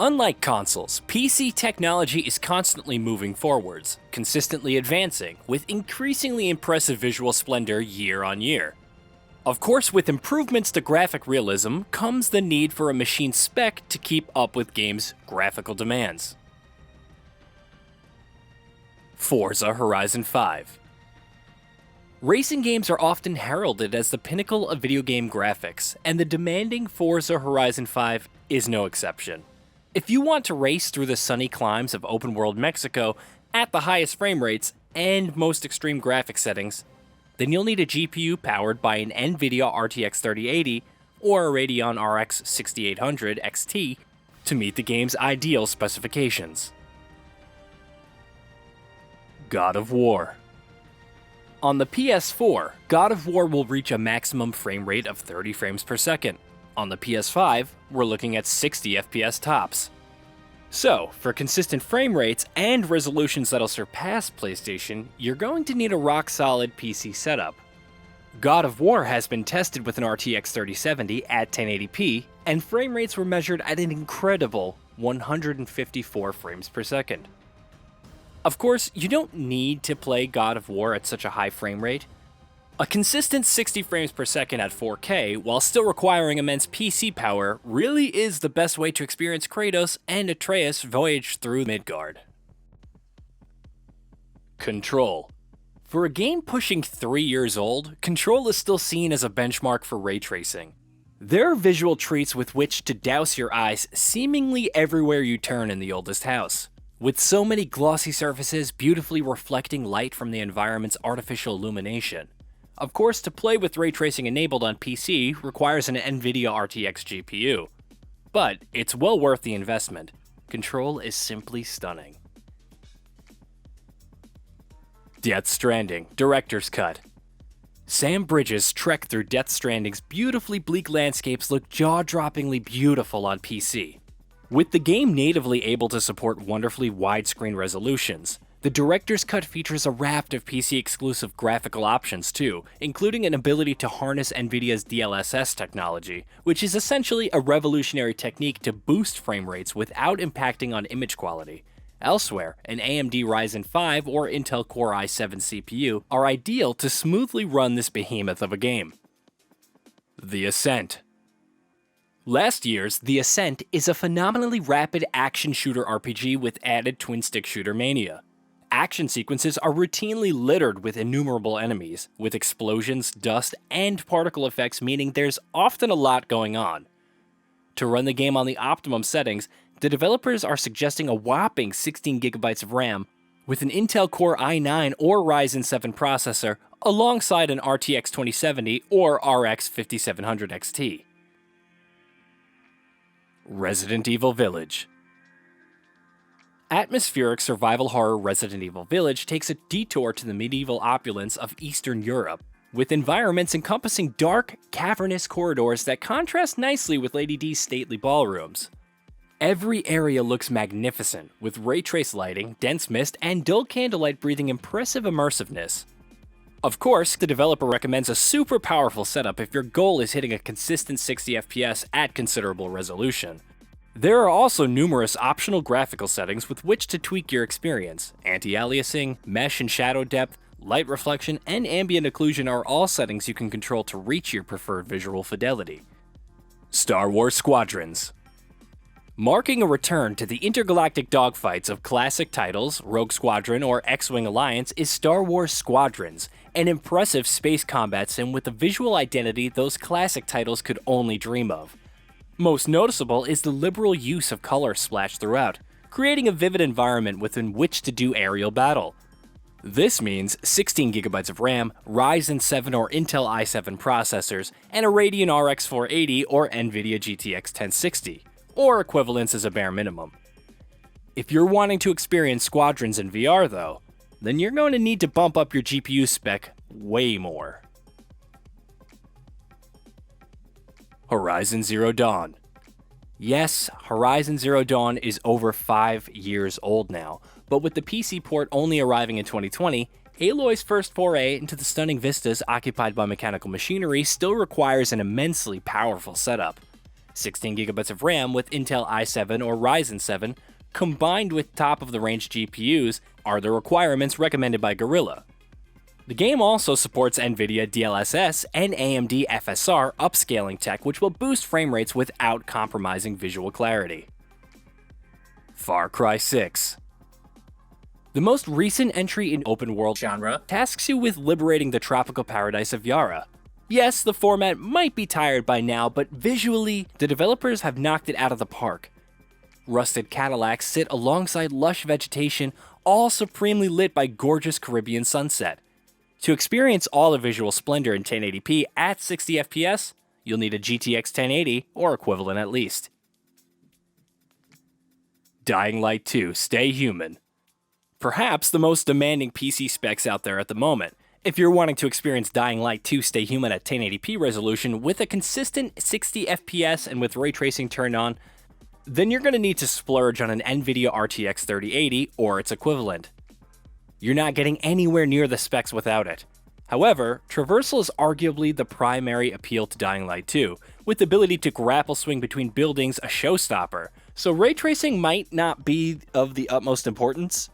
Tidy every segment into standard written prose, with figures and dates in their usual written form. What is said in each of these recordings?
Unlike consoles, PC technology is constantly moving forwards, consistently advancing, with increasingly impressive visual splendor year on year. Of course, with improvements to graphic realism comes the need for a machine spec to keep up with games' graphical demands. Forza Horizon 5. Racing games are often heralded as the pinnacle of video game graphics, and the demanding Forza Horizon 5 is no exception. If you want to race through the sunny climes of open-world Mexico at the highest frame rates and most extreme graphic settings, then you'll need a GPU powered by an NVIDIA RTX 3080 or a Radeon RX 6800 XT to meet the game's ideal specifications. God of War. On the PS4, God of War will reach a maximum frame rate of 30 frames per second. On the PS5, we're looking at 60 FPS tops. So, for consistent frame rates and resolutions that'll surpass PlayStation, you're going to need a rock-solid PC setup. God of War has been tested with an RTX 3070 at 1080p, and frame rates were measured at an incredible 154 frames per second. Of course, you don't need to play God of War at such a high frame rate. A consistent 60 frames per second at 4K, while still requiring immense PC power, really is the best way to experience Kratos and Atreus' voyage through Midgard. Control. For a game pushing 3 years old, Control is still seen as a benchmark for ray tracing. There are visual treats with which to douse your eyes seemingly everywhere you turn in the oldest house. With so many glossy surfaces beautifully reflecting light from the environment's artificial illumination. Of course, to play with ray tracing enabled on PC requires an NVIDIA RTX GPU. But it's well worth the investment. Control is simply stunning. Death Stranding, Director's Cut. Sam Bridges' trek through Death Stranding's beautifully bleak landscapes look jaw-droppingly beautiful on PC. With the game natively able to support wonderfully widescreen resolutions, the Director's Cut features a raft of PC-exclusive graphical options too, including an ability to harness NVIDIA's DLSS technology, which is essentially a revolutionary technique to boost frame rates without impacting on image quality. Elsewhere, an AMD Ryzen 5 or Intel Core i7 CPU are ideal to smoothly run this behemoth of a game. The Ascent. Last year's The Ascent is a phenomenally rapid action shooter RPG with added twin-stick shooter mania. Action sequences are routinely littered with innumerable enemies, with explosions, dust, and particle effects, meaning there's often a lot going on. To run the game on the optimum settings, the developers are suggesting a whopping 16GB of RAM with an Intel Core i9 or Ryzen 7 processor alongside an RTX 2070 or RX 5700 XT. Resident Evil Village. Atmospheric survival horror Resident Evil Village takes a detour to the medieval opulence of Eastern Europe, with environments encompassing dark, cavernous corridors that contrast nicely with Lady D's stately ballrooms. Every area looks magnificent, with ray-trace lighting, dense mist, and dull candlelight breathing impressive immersiveness. Of course, the developer recommends a super powerful setup if your goal is hitting a consistent 60 FPS at considerable resolution. There are also numerous optional graphical settings with which to tweak your experience. Anti-aliasing, mesh and shadow depth, light reflection, and ambient occlusion are all settings you can control to reach your preferred visual fidelity. Star Wars Squadrons. Marking a return to the intergalactic dogfights of classic titles, Rogue Squadron or X-Wing Alliance, is Star Wars Squadrons, an impressive space combat sim with a visual identity those classic titles could only dream of. Most noticeable is the liberal use of color splashed throughout, creating a vivid environment within which to do aerial battle. This means 16GB of RAM, Ryzen 7 or Intel i7 processors, and a Radeon RX 480 or NVIDIA GTX 1060. Or equivalents as a bare minimum. If you're wanting to experience Squadrons in VR though, then you're going to need to bump up your GPU spec way more. Horizon Zero Dawn. Yes, Horizon Zero Dawn is over 5 years old now, but with the PC port only arriving in 2020, Aloy's first foray into the stunning vistas occupied by mechanical machinery still requires an immensely powerful setup. 16GB of RAM with Intel i7 or Ryzen 7, combined with top-of-the-range GPUs, are the requirements recommended by Gorilla. The game also supports NVIDIA DLSS and AMD FSR upscaling tech, which will boost frame rates without compromising visual clarity. Far Cry 6. The most recent entry in open-world genre tasks you with liberating the tropical paradise of Yara. Yes, the format might be tired by now, but visually, the developers have knocked it out of the park. Rusted Cadillacs sit alongside lush vegetation, all supremely lit by gorgeous Caribbean sunset. To experience all the visual splendor in 1080p at 60 FPS, you'll need a GTX 1080 or equivalent at least. Dying Light 2: Stay Human. Perhaps the most demanding PC specs out there at the moment. If you're wanting to experience Dying Light 2: Stay Human at 1080p resolution with a consistent 60 FPS and with ray tracing turned on, then you're going to need to splurge on an NVIDIA RTX 3080 or its equivalent. You're not getting anywhere near the specs without it. However, traversal is arguably the primary appeal to Dying Light 2, with the ability to grapple swing between buildings a showstopper, so ray tracing might not be of the utmost importance.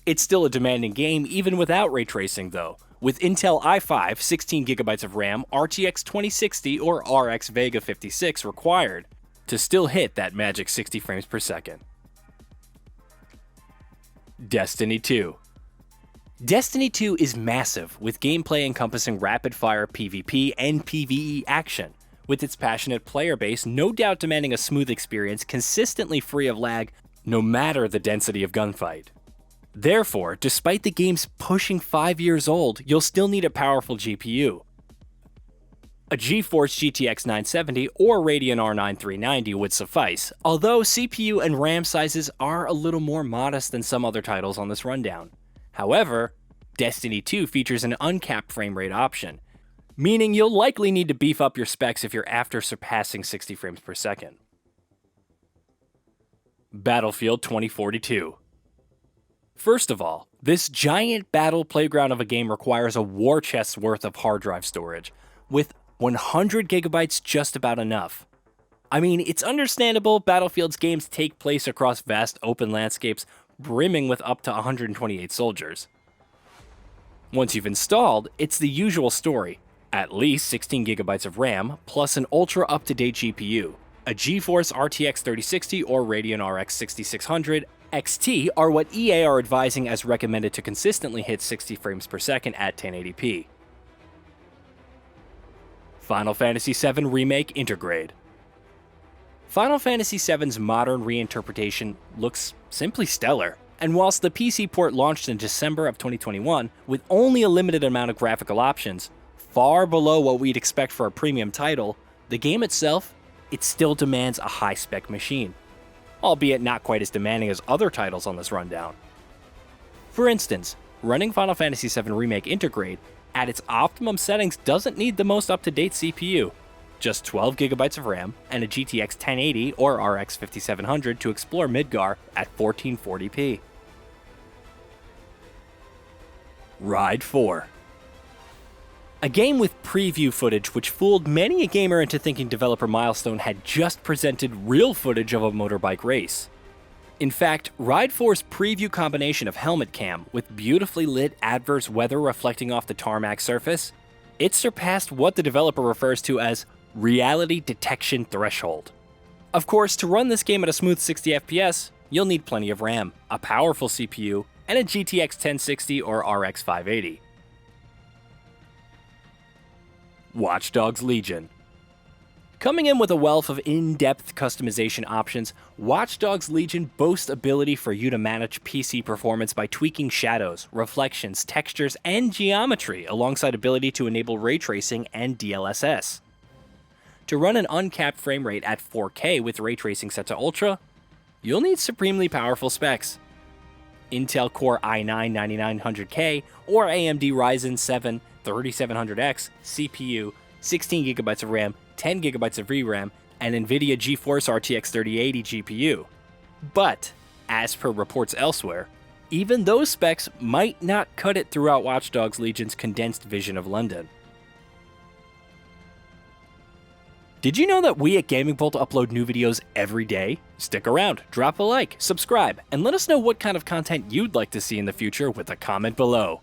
It's still a demanding game even without ray tracing though, with Intel i5, 16GB of RAM, RTX 2060 or RX Vega 56 required to still hit that magic 60 frames per second. Destiny 2. Destiny 2 is massive, with gameplay encompassing rapid-fire PvP and PvE action, with its passionate player base no doubt demanding a smooth experience consistently free of lag, no matter the density of gunfight. Therefore, despite the game's pushing 5 years old, you'll still need a powerful GPU. A GeForce GTX 970 or Radeon R9 390 would suffice, although CPU and RAM sizes are a little more modest than some other titles on this rundown. However, Destiny 2 features an uncapped frame rate option, meaning you'll likely need to beef up your specs if you're after surpassing 60 frames per second. Battlefield 2042. First of all, this giant battle playground of a game requires a war chest's worth of hard drive storage, with 100 gigabytes just about enough. I mean, it's understandable Battlefield's games take place across vast open landscapes brimming with up to 128 soldiers. Once you've installed, it's the usual story. At least 16 gigabytes of RAM, plus an ultra up-to-date GPU. A GeForce RTX 3060 or Radeon RX 6600 XT are what EA are advising as recommended to consistently hit 60 frames per second at 1080p. Final Fantasy VII Remake Intergrade. Final Fantasy VII's modern reinterpretation looks simply stellar, and whilst the PC port launched in December of 2021 with only a limited amount of graphical options, far below what we'd expect for a premium title, the game itself, it still demands a high-spec machine, albeit not quite as demanding as other titles on this rundown. For instance, running Final Fantasy VII Remake Intergrade at its optimum settings doesn't need the most up-to-date CPU, just 12 gigabytes of RAM and a GTX 1080 or RX 5700 to explore Midgar at 1440p. Ride 4. A game with preview footage which fooled many a gamer into thinking developer Milestone had just presented real footage of a motorbike race. In fact, Ride 4's preview combination of helmet cam with beautifully lit adverse weather reflecting off the tarmac surface, it surpassed what the developer refers to as reality detection threshold. Of course, to run this game at a smooth 60 FPS, you'll need plenty of RAM, a powerful CPU, and a GTX 1060 or RX 580. Watch Dogs Legion. Coming in with a wealth of in-depth customization options, Watch Dogs Legion boasts ability for you to manage PC performance by tweaking shadows, reflections, textures, and geometry, alongside ability to enable ray tracing and DLSS. To run an uncapped frame rate at 4K with ray tracing set to Ultra, you'll need supremely powerful specs. Intel Core i9-9900K or AMD Ryzen 7 3700X CPU, 16GB of RAM, 10GB of VRAM, and NVIDIA GeForce RTX 3080 GPU. But, as per reports elsewhere, even those specs might not cut it throughout Watch Dogs Legion's condensed vision of London. Did you know that we at Gaming Bolt upload new videos every day? Stick around, drop a like, subscribe, and let us know what kind of content you'd like to see in the future with a comment below.